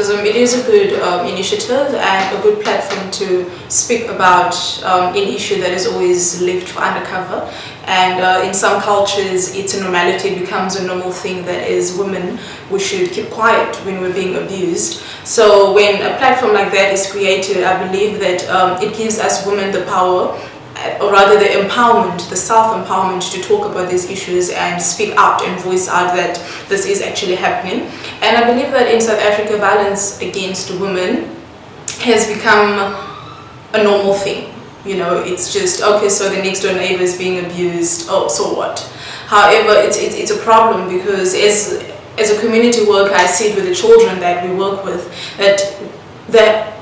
Activism, it is a good initiative and a good platform to speak about an issue that is always left undercover. And in some cultures, it's a normality, it becomes a normal thing that as women, we should keep quiet when we're being abused. So when a platform like that is created, I believe that it gives us women the power, or rather the empowerment, the self-empowerment to talk about these issues and speak out and voice out that this is actually happening. And I believe that in South Africa, violence against women has become a normal thing. You know, it's just, okay, so the next door neighbor is being abused, oh, so what? However, it's a problem because as a community worker, I see it with the children that we work with, that the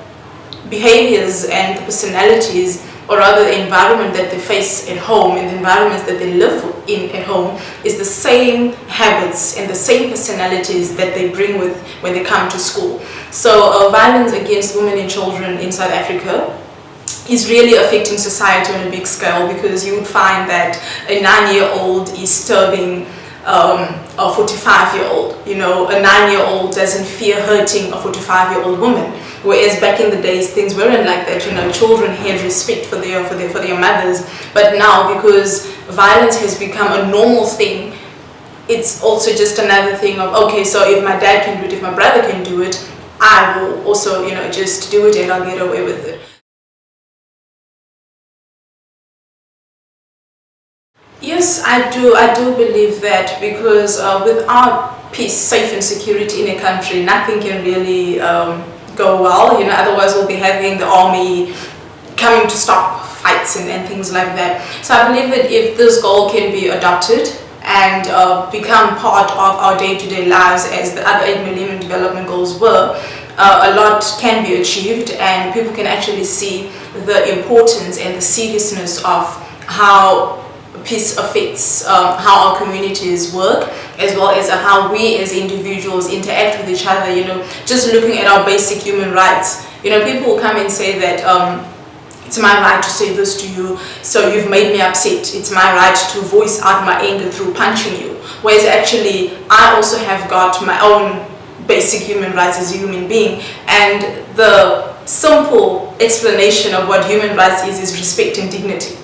behaviors and the personalities, or rather the environment that they face at home and the environments that they live in at home, is the same habits and the same personalities that they bring with when they come to school. So violence against women and children in South Africa is really affecting society on a big scale, because you would find that a 9-year-old is disturbing a 45-year-old. You know, a 9-year-old doesn't fear hurting a 45-year-old woman. Whereas back in the days, things weren't like that. You know, children had respect for their mothers. But now, because violence has become a normal thing, it's also just another thing of, okay, so if my dad can do it, if my brother can do it, I will also, you know, just do it and I'll get away with it. Yes, I do believe that, because without peace, safe and security in a country, nothing can really go well. You know, otherwise we'll be having the army coming to stop fights and things like that. So I believe that if this goal can be adopted and become part of our day-to-day lives, as the other 8 Millennium Development Goals were, a lot can be achieved, and people can actually see the importance and the seriousness of how peace affects how our communities work, as well as how we as individuals interact with each other. You know, just looking at our basic human rights. You know, people will come and say that it's my right to say this to you, so you've made me upset. It's my right to voice out my anger through punching you. Whereas actually, I also have got my own basic human rights as a human being. And the simple explanation of what human rights is respect and dignity.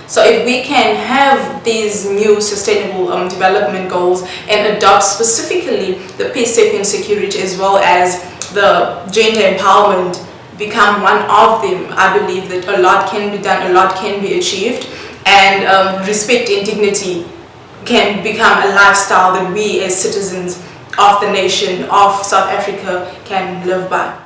So if we can have these new sustainable development goals and adopt specifically the peace, safety and security, as well as the gender empowerment, become one of them, I believe that a lot can be done, a lot can be achieved, and respect and dignity can become a lifestyle that we as citizens of the nation of South Africa can live by.